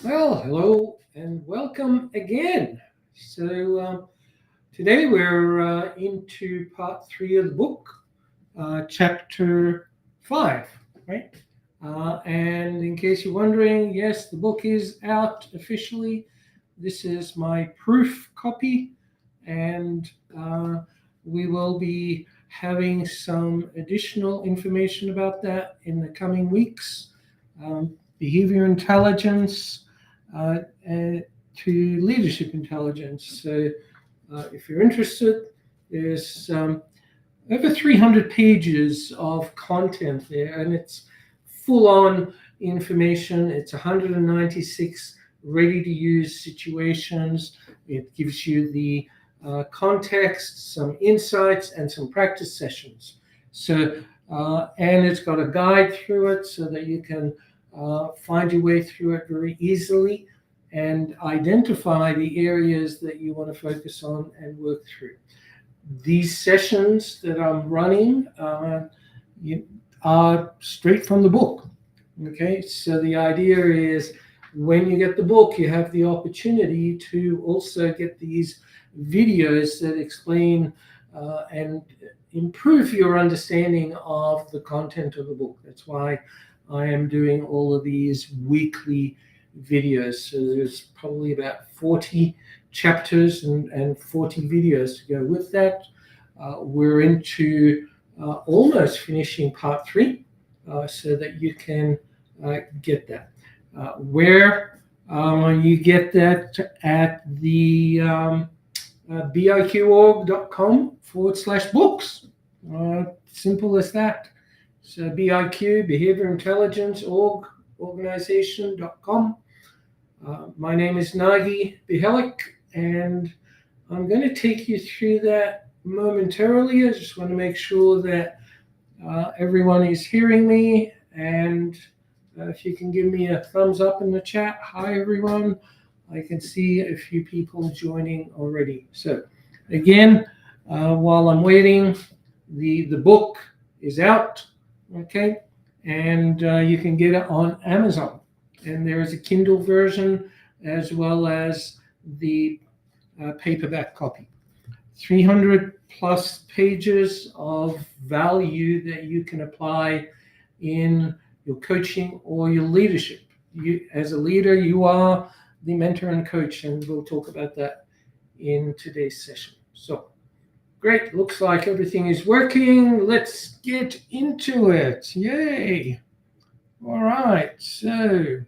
Well, hello and welcome again. Today we're into part three of the book, chapter five, right? And in case you're wondering, yes, the book is out officially. This is my proof copy, and we will be having some additional information about that in the coming weeks. Behavior intelligence uh, uh, to leadership intelligence. So, if you're interested, there's over 300 pages of content there, and it's full on information. It's 196 ready to use situations. It gives you the context, some insights, and some practice sessions. And it's got a guide through it so that you can find your way through it very easily and identify the areas that you want to focus on and work through. These sessions that I'm running are straight from the book. Okay, so the idea is when you get the book, you have the opportunity to also get these videos that explain and improve your understanding of the content of the book. That's why I am doing all of these weekly videos. So there's probably about 40 chapters and 40 videos to go with that. We're into almost finishing part three, so that you can get that. Where you get that at the biqorg.com/books. Simple as that. So BIQ, Behavior Intelligence Org, organization.com. My name is Nagui Bihelek, and I'm going to take you through that momentarily. I just want to make sure that everyone is hearing me, and if you can give me a thumbs up in the chat. Hi, everyone. I can see a few people joining already. So again, while I'm waiting, the book is out, okay? And you can get it on Amazon. And there is a Kindle version as well as the paperback copy. 300 plus pages of value that you can apply in your coaching or your leadership. You, as a leader, you are the mentor and coach, and we'll talk about that in today's session. So, great. Looks like everything is working. Let's get into it. Yay. All right. So,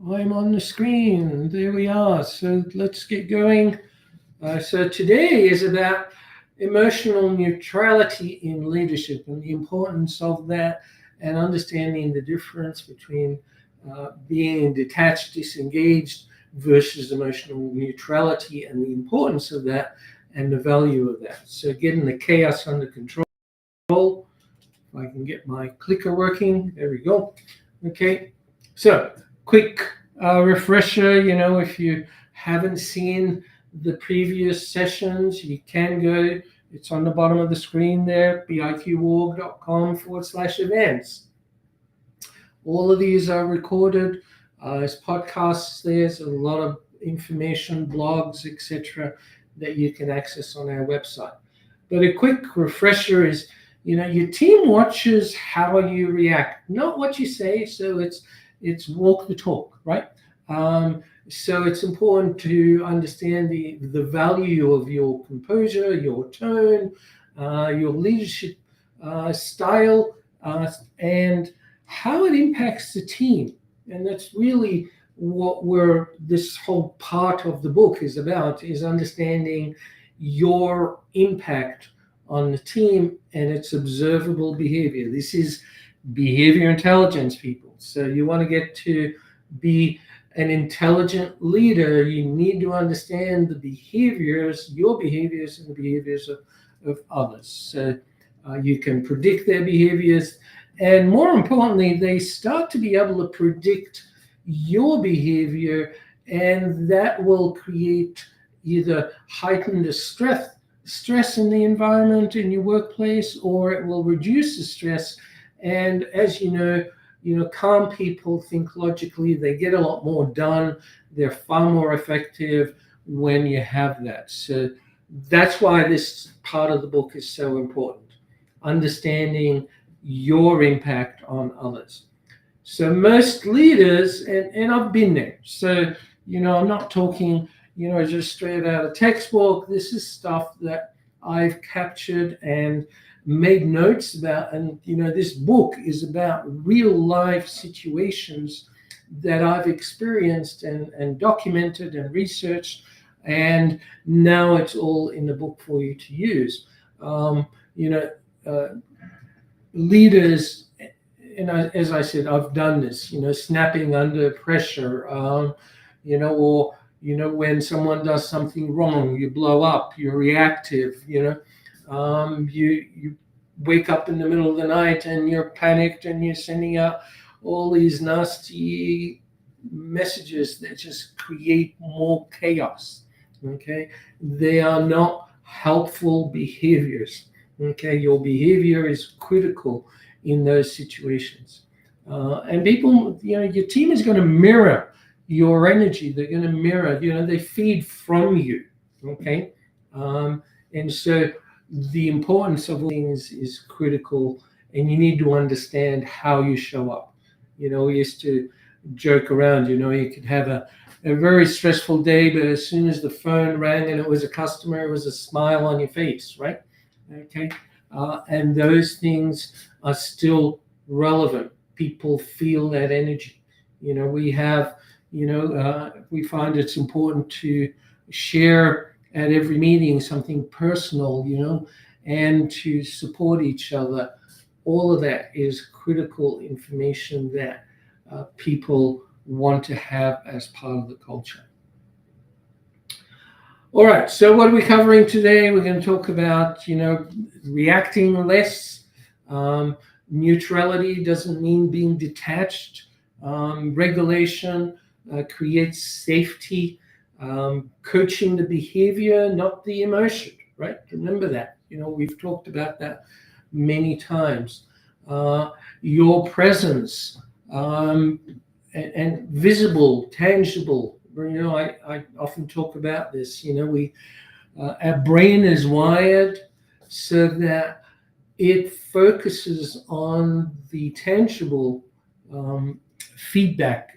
I'm on the screen. There we are. So, let's get going. So, today is about emotional neutrality in leadership and the importance of that, and understanding the difference between being detached, disengaged versus emotional neutrality, and the importance of that and the value of that. So getting the chaos under control. If I can get my clicker working, there we go. Okay, so quick refresher, if you haven't seen the previous sessions, you can go, it's on the bottom of the screen there, biqorg.com/events. All of these are recorded as podcasts. There's a lot of information, blogs, etc., that you can access on our website. But a quick refresher is, your team watches how you react, not what you say. So it's walk the talk, right? So it's important to understand the value of your composure, your tone, your leadership style, and how it impacts the team. And that's really what this whole part of the book is about, is understanding your impact on the team and its observable behavior. This is behavior intelligence, people. So you want to get to be an intelligent leader, you need to understand the behaviors, your behaviors, and the behaviors of others. So you can predict their behaviors. And more importantly, they start to be able to predict your behavior, and that will create either heightened stress in the environment in your workplace, or it will reduce the stress. And as you know, calm people think logically. They get a lot more done. They're far more effective when you have that. So that's why this part of the book is so important. Understanding your impact on others. So most leaders, and I've been there. So, I'm not talking, just straight out of textbook. This is stuff that I've captured and made notes about. And, this book is about real life situations that I've experienced and documented and researched. And now it's all in the book for you to use. Leaders, and as I said, I've done this, snapping under pressure, or, when someone does something wrong, you blow up, you're reactive, you wake up in the middle of the night and you're panicked and you're sending out all these nasty messages that just create more chaos. Okay, they are not helpful behaviors. Okay, your behavior is critical in those situations. And people, your team is going to mirror your energy. They're going to mirror, they feed from you. Okay, and so the importance of things is critical, and you need to understand how you show up. We used to joke around, you could have a very stressful day, but as soon as the phone rang and it was a customer, it was a smile on your face, right? Okay, and those things are still relevant. People feel that energy. We have, we find it's important to share at every meeting something personal, and to support each other. All of that is critical information that people want to have as part of the culture. All right, so what are we covering today? We're going to talk about, reacting less. Neutrality doesn't mean being detached. Regulation creates safety. Coaching the behavior, not the emotion, right? Remember that. We've talked about that many times. Your presence, and visible, tangible. I often talk about this. Our brain is wired so that it focuses on the tangible feedback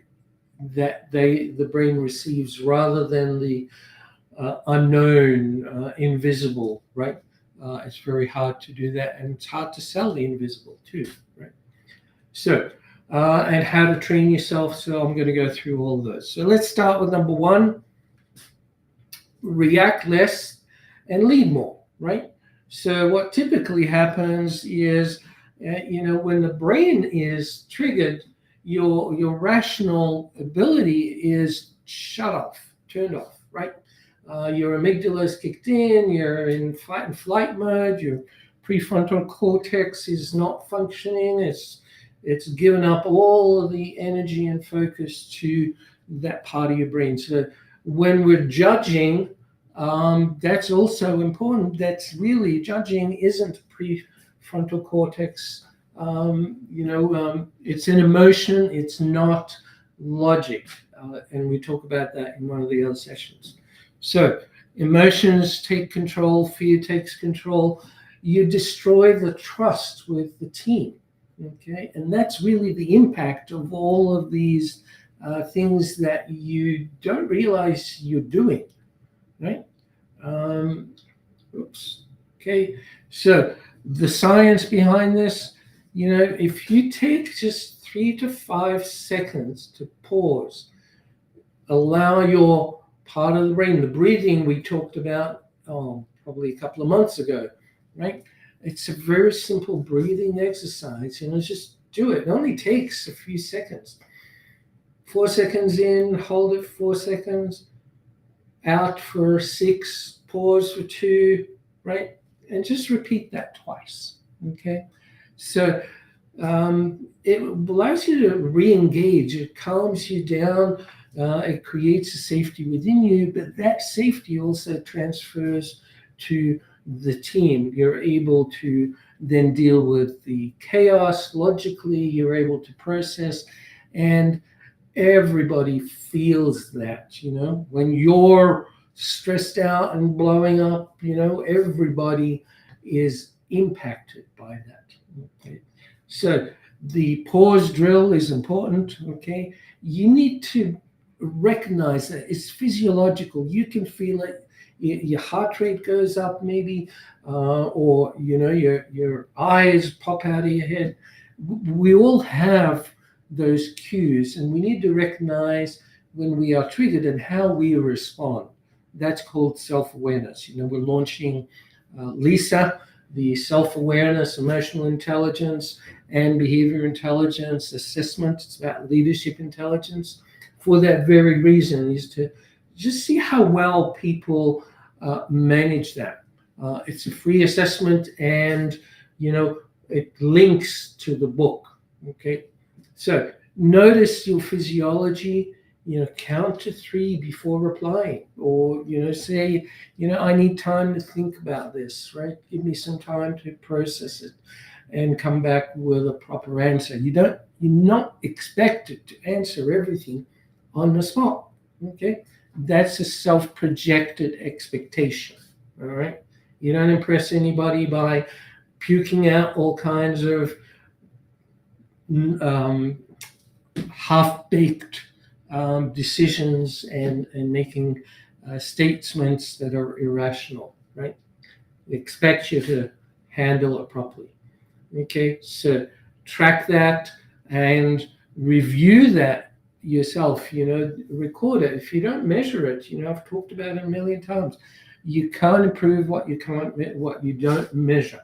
that the brain receives, rather than the unknown, invisible, right? It's very hard to do that, and it's hard to sell the invisible too, right? So, and how to train yourself. So I'm going to go through all of those. So let's start with number one: react less and lead more, right? So what typically happens is, when the brain is triggered, your rational ability is shut off, turned off, right? Your amygdala is kicked in, you're in fight and flight mode, your prefrontal cortex is not functioning, it's given up all of the energy and focus to that part of your brain. So when we're judging, that's also important. That's really, judging isn't prefrontal cortex. It's an emotion, it's not logic. And we talk about that in one of the other sessions. So emotions take control, fear takes control. You destroy the trust with the team. Okay, and that's really the impact of all of these things that you don't realize you're doing, right? Okay, so the science behind this, if you take just 3 to 5 seconds to pause, allow your part of the brain, the breathing we talked about probably a couple of months ago, right? It's a very simple breathing exercise. Just do it. It only takes a few seconds. 4 seconds in, hold it 4 seconds, out for 6, pause for 2, right? And just repeat that twice, okay? So it allows you to re-engage. It calms you down. It creates a safety within you, but that safety also transfers to the team. You're able to then deal with the chaos logically. You're able to process, and everybody feels that, when you're stressed out and blowing up, everybody is impacted by that. Okay. So the pause drill is important. Okay. You need to recognize that it's physiological. You can feel it. Your heart rate goes up, maybe, or your eyes pop out of your head. We all have those cues, and we need to recognize when we are triggered and how we respond. That's called self-awareness. We're launching LISA, the self-awareness, emotional intelligence, and behavior intelligence assessment. It's about leadership intelligence. For that very reason, is to just see how well people manage that. It's a free assessment, and it links to the book. Okay, so notice your physiology. Count to 3 before replying, or say, I need time to think about this. Right, give me some time to process it, and come back with a proper answer. You're not expected to answer everything on the spot. Okay, that's a self-projected expectation. All right, you don't impress anybody by puking out all kinds of half-baked decisions and making statements that are irrational. Right, they expect you to handle it properly. Okay, so track that and review that yourself. Record it. If you don't measure it, I've talked about it a million times. You can't improve what you don't measure.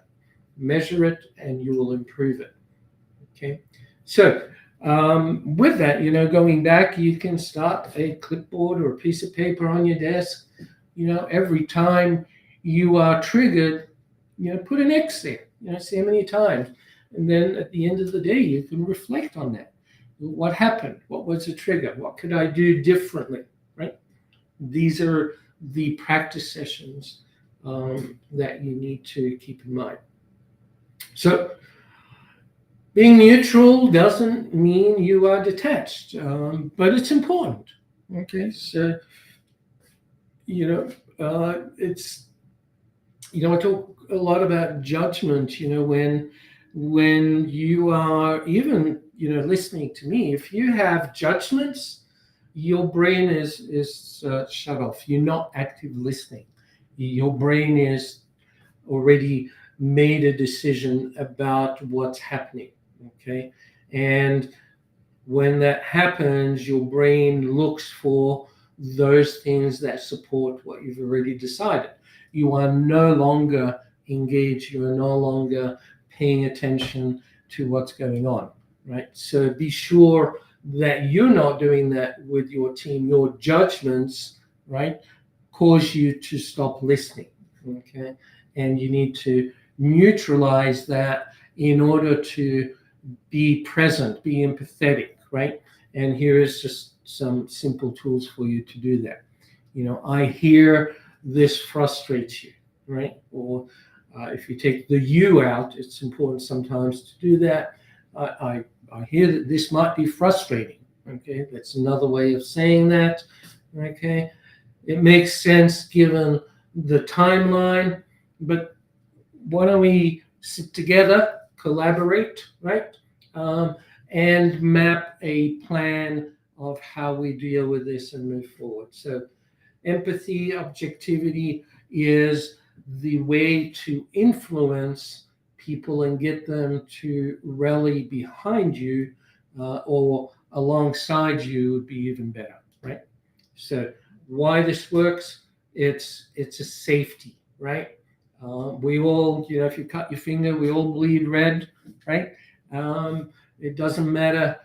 Measure it, and you will improve it. Okay, so with that, going back, you can start a clipboard or a piece of paper on your desk. Every time you are triggered, put an X there. See how many times, and then at the end of the day, you can reflect on that. What happened? What was the trigger? What could I do differently? Right? These are the practice sessions that you need to keep in mind. So, being neutral doesn't mean you are detached, but it's important. Okay, so it's I talk a lot about judgment. When you are even listening to me, if you have judgments, your brain is shut off. You're not active listening. Your brain is already made a decision about what's happening. Okay, and when that happens, your brain looks for those things that support what you've already decided. You are no longer engaged. You are no longer paying attention to what's going on, right? So be sure that you're not doing that with your team. Your judgments, right, cause you to stop listening, okay? And you need to neutralize that in order to be present, be empathetic, right? And here is just some simple tools for you to do that. I hear this frustrates you, right? Or if you take the you out, it's important sometimes to do that. I hear that this might be frustrating. Okay, that's another way of saying that. Okay, it makes sense given the timeline, but why don't we sit together, collaborate, right? And map a plan of how we deal with this and move forward. So empathy, objectivity is the way to influence people and get them to rally behind you or alongside you would be even better, right? So why this works, it's a safety, right? We all, if you cut your finger, we all bleed red, right? It doesn't matter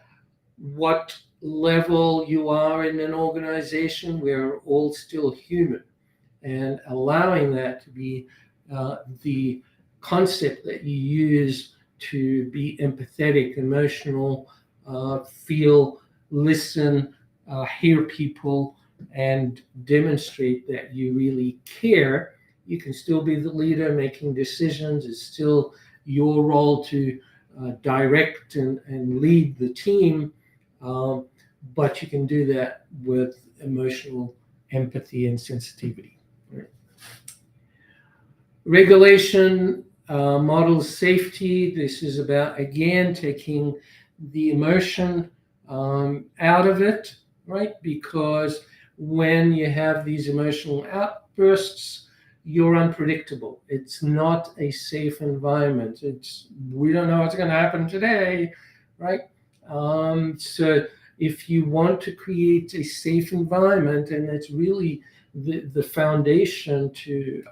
what level you are in an organization, we're all still human. And allowing that to be the concept that you use to be empathetic, emotional, feel, listen, hear people, and demonstrate that you really care. You can still be the leader making decisions. It's still your role to direct and lead the team, but you can do that with emotional empathy and sensitivity. Right? Regulation models safety. This is about, again, taking the emotion out of it, right? Because when you have these emotional outbursts, you're unpredictable. It's not a safe environment. We don't know what's going to happen today, right? So if you want to create a safe environment, and it's really the foundation to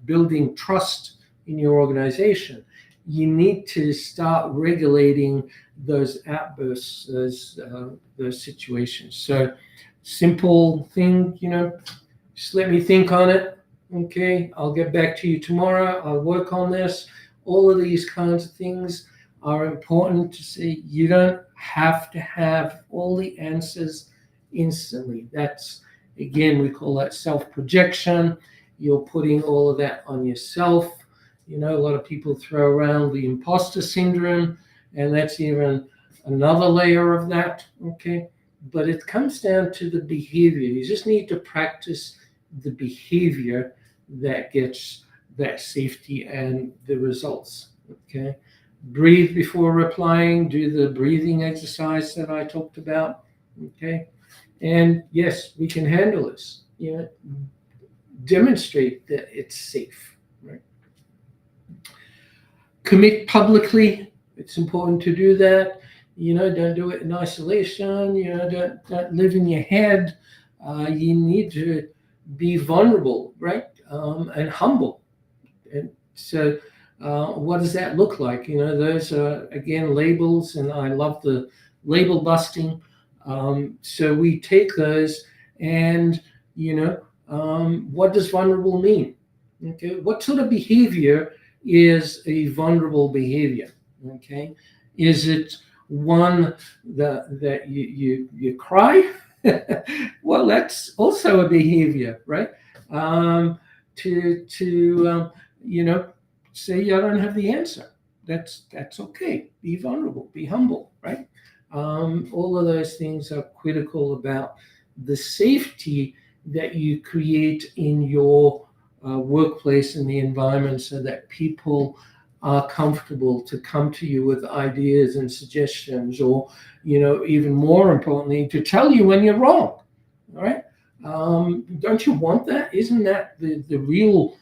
building trust in your organization, you need to start regulating those outbursts, those situations. So simple thing, just let me think on it. Okay, I'll get back to you tomorrow. I'll work on this. All of these kinds of things are important to see. You don't have to have all the answers instantly. That's, again, we call that self-projection. You're putting all of that on yourself. A lot of people throw around the imposter syndrome, and that's even another layer of that, okay? But it comes down to the behavior. You just need to practice the behavior that gets that safety and the results, okay? Breathe before replying. Do the breathing exercise that I talked about, okay? And yes, we can handle this. Demonstrate that it's safe, right? Commit publicly. It's important to do that. Don't do it in isolation. Don't live in your head. You need to be vulnerable, right? And humble. And so what does that look like? Those are, again, labels, and I love the label busting. So we take those and, what does vulnerable mean? Okay, what sort of behavior is a vulnerable behavior? Okay, is it one that you cry? Well, that's also a behavior, right? To say I don't have the answer. That's okay. Be vulnerable. Be humble, right? All of those things are critical about the safety that you create in your workplace and the environment, so that people are comfortable to come to you with ideas and suggestions, or even more importantly, to tell you when you're wrong. All right? Don't you want that? Isn't that the real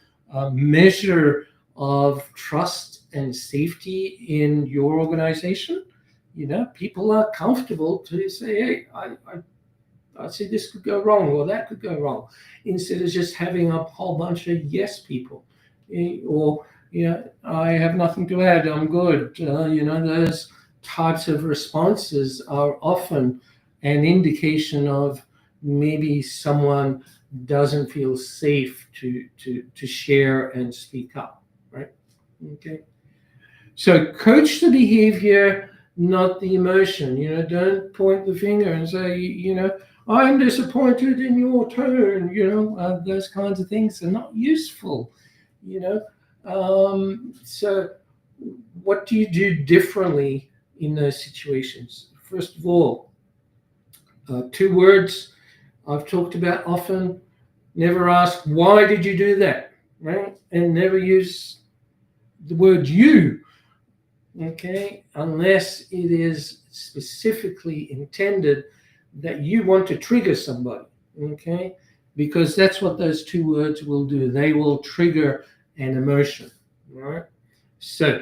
measure of trust and safety in your organization? People are comfortable to say, hey, I see this could go wrong, or that could go wrong, instead of just having a whole bunch of yes people, or I have nothing to add, I'm good. Those types of responses are often an indication of maybe someone doesn't feel safe to share and speak up, right? Okay. So coach the behavior, not the emotion. Don't point the finger and say, I'm disappointed in your tone. Those kinds of things are not useful. So what do you do differently in those situations? First of all, 2 words I've talked about often. Never ask, why did you do that? Right? And never use the word you, okay, unless it is specifically intended that you want to trigger somebody, okay? Because that's what those 2 words will do. They will trigger an emotion, right? So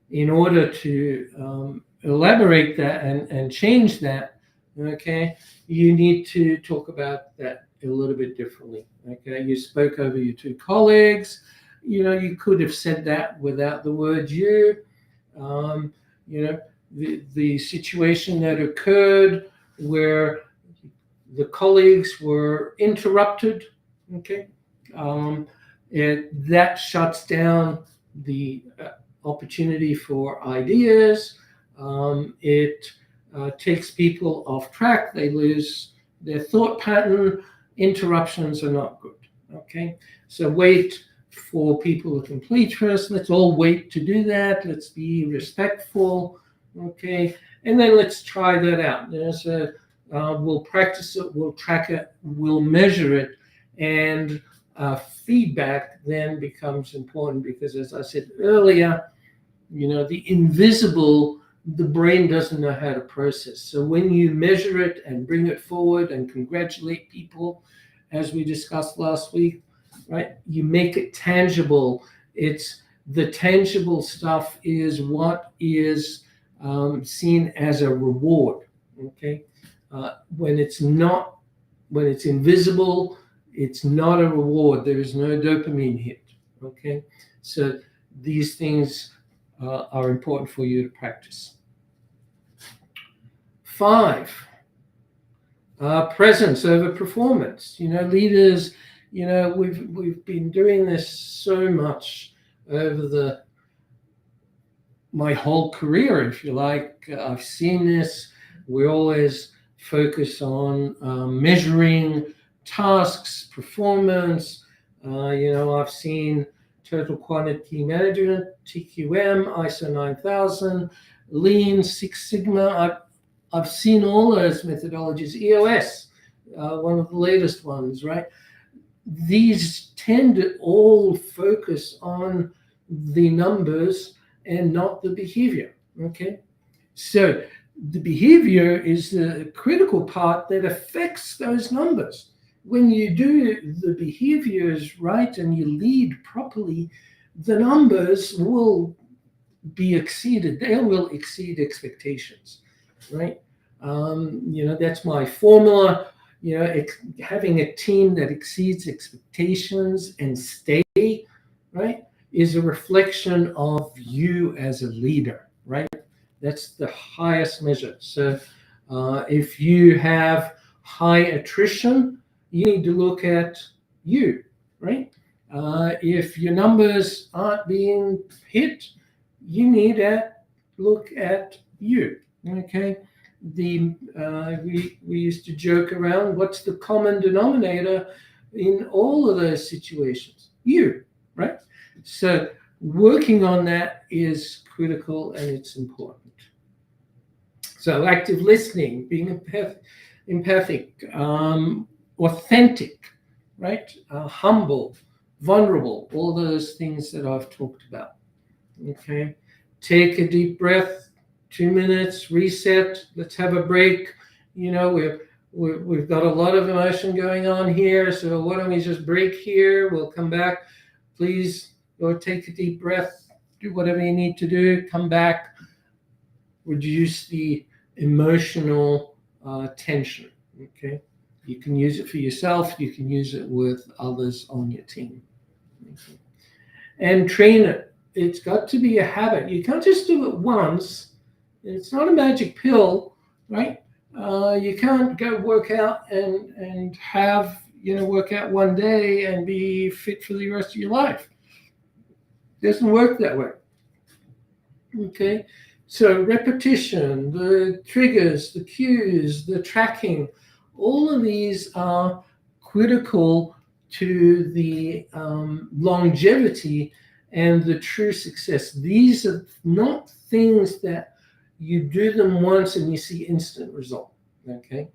in order to elaborate that and change that, okay, you need to talk about that a little bit differently, okay? You spoke over your 2 colleagues. You could have said that without the word you. The situation that occurred where the colleagues were interrupted, okay, that shuts down the opportunity for ideas. It takes people off track. They lose their thought pattern. Interruptions are not good, okay? So wait for people to complete first. Let's all wait to do that. Let's be respectful. Okay. And then let's try that out. So we'll practice it, we'll track it, we'll measure it, and feedback then becomes important because, as I said earlier, the invisible, the brain doesn't know how to process. So when you measure it and bring it forward and congratulate people, as we discussed last week, right, you make it tangible. It's the tangible stuff is what is seen as a reward. Okay, when it's invisible, it's not a reward. There is no dopamine hit. Okay, so these things are important for you to practice. 5, presence over performance. Leaders, we've been doing this so much over my whole career, if you like. I've seen this. We always focus on measuring tasks, performance. I've seen Total Quantity Management, TQM, ISO 9000, Lean, Six Sigma. I've seen all those methodologies. EOS, one of the latest ones, right? These tend to all focus on the numbers and not the behavior, okay? So the behavior is the critical part that affects those numbers. When you do the behaviors right and you lead properly, the numbers will be exceeded. They will exceed expectations, right? That's my formula. Having a team that exceeds expectations and stay, right, is a reflection of you as a leader, right? That's the highest measure. So if you have high attrition, you need to look at you, right? If your numbers aren't being hit, you need to look at you, okay? We used to joke around, what's the common denominator in all of those situations? You, right? So working on that is critical and it's important. So active listening, being empathic, authentic, right? Humble, vulnerable, all those things that I've talked about. Okay, take a deep breath, 2 minutes, reset. Let's have a break. We've got a lot of emotion going on here, so why don't we just break here? We'll come back. Please go take a deep breath, do whatever you need to do, come back, reduce the emotional tension. Okay, you can use it for yourself, you can use it with others on your team. Okay. And train it. It's got to be a habit. You can't just do it once. It's not a magic pill, right? You can't go work out and have work out one day and be fit for the rest of your life. It doesn't work that way. Okay, so repetition, the triggers, the cues, the tracking, all of these are critical to the longevity and the true success. These are not things that you do them once and you see instant result, okay?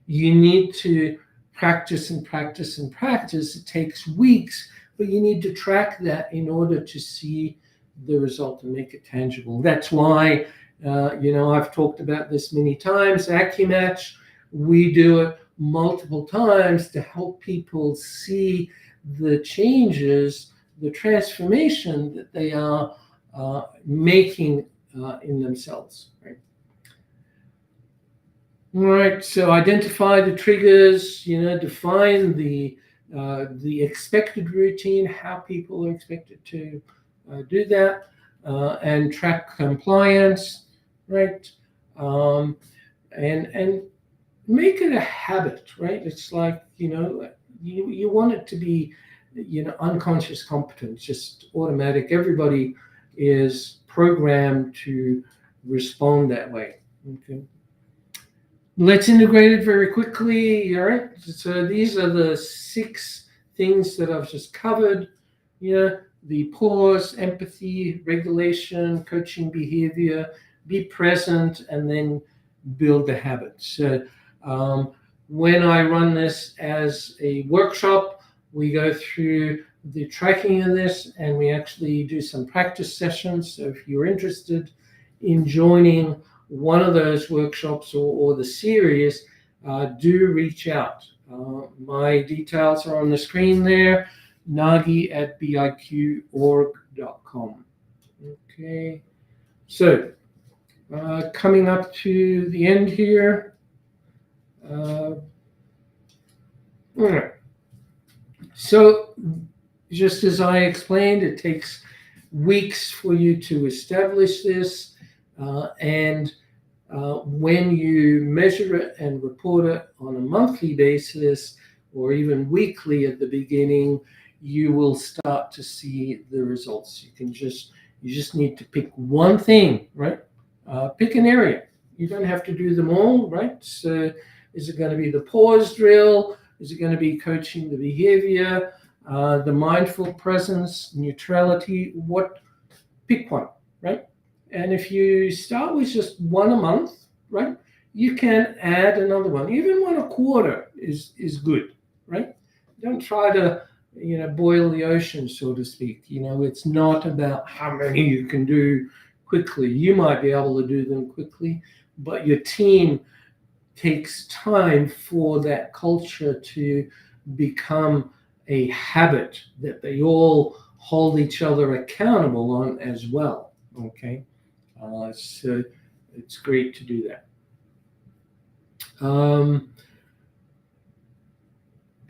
You need to practice and practice and practice. It takes weeks, but you need to track that in order to see the result and make it tangible. That's why, I've talked about this many times, AccuMatch, we do it multiple times to help people see the changes, the transformation that they are making in themselves. Right? All right. So identify the triggers. Define the expected routine, how people are expected to do that, and track compliance. Right. And make it a habit. Right. It's like you want it to be unconscious competence, just automatic. Everybody is programmed to respond that way. Okay. Let's integrate it very quickly. All right. So these are the 6 things that I've just covered. the pause, empathy, regulation, coaching behavior, be present, and then build the habit. So when I run this as a workshop, we go through the tracking of this, and we actually do some practice sessions. So if you're interested in joining one of those workshops or the series, do reach out. My details are on the screen there. Nagui at biqorg.com. Okay, so coming up to the end here. All right. So, just as I explained, it takes weeks for you to establish this, and when you measure it and report it on a monthly basis or even weekly at the beginning, you will start to see the results. You just need to pick one thing, right? Pick an area. You don't have to do them all, right? So is it going to be the pause drill? Is it going to be coaching the behavior, the mindful presence, neutrality? Pick one, right? And if you start with just one a month, right, you can add another one. Even one a quarter is good, right? Don't try to boil the ocean, so to speak. It's not about how many you can do quickly. You might be able to do them quickly, but your team takes time for that culture to become a habit that they all hold each other accountable on as well. Okay, so it's great to do that.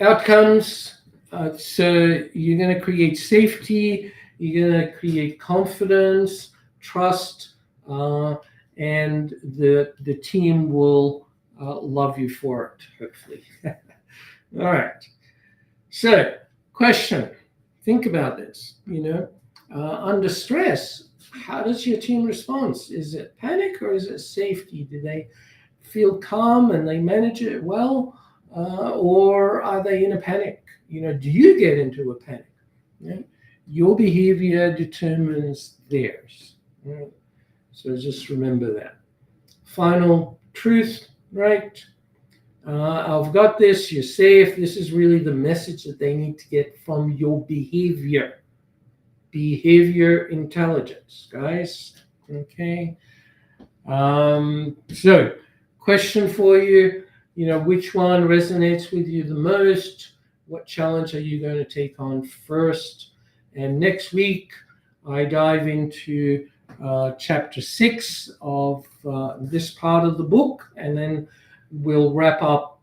Outcomes. So you're going to create safety, you're going to create confidence, trust, and the team will love you for it, hopefully. All right. So, question. Think about this. Under stress, how does your team respond? Is it panic or is it safety? Do they feel calm and they manage it well, or are they in a panic? Do you get into a panic? Right? Your behavior determines theirs. Right? So just remember that. Final truth, right? I've got this, you're safe. This is really the message that they need to get from your behavior. Behavior intelligence, guys. Okay. So, question for you, which one resonates with you the most? What challenge are you going to take on first? And next week, I dive into chapter 6 of this part of the book, and then we'll wrap up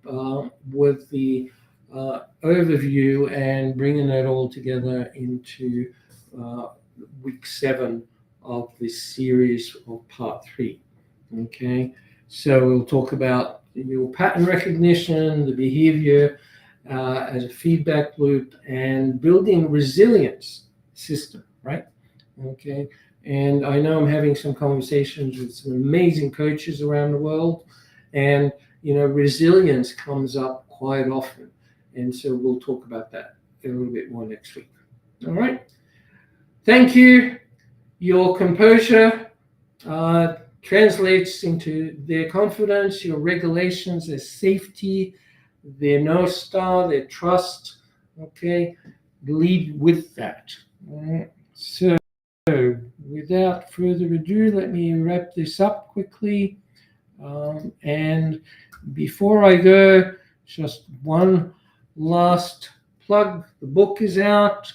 with the overview and bringing it all together into week 7 of this series of part 3. Okay, so we'll talk about your pattern recognition, the behavior as a feedback loop, and building resilience system, right? Okay, and I know I'm having some conversations with some amazing coaches around the world, and resilience comes up quite often, and so we'll talk about that a little bit more next week. All right, thank you. Your composure translates into their confidence, your regulations, their safety, their North Star, their trust. Okay, lead with that. All right. So without further ado, let me wrap this up quickly. And before I go, just one last plug. The book is out.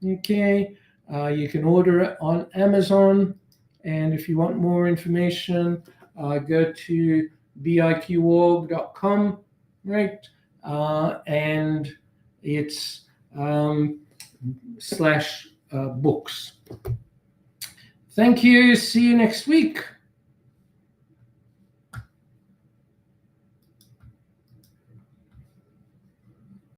Okay, you can order it on Amazon. And if you want more information, go to biqorg.com, right? And it's /books. Thank you. See you next week.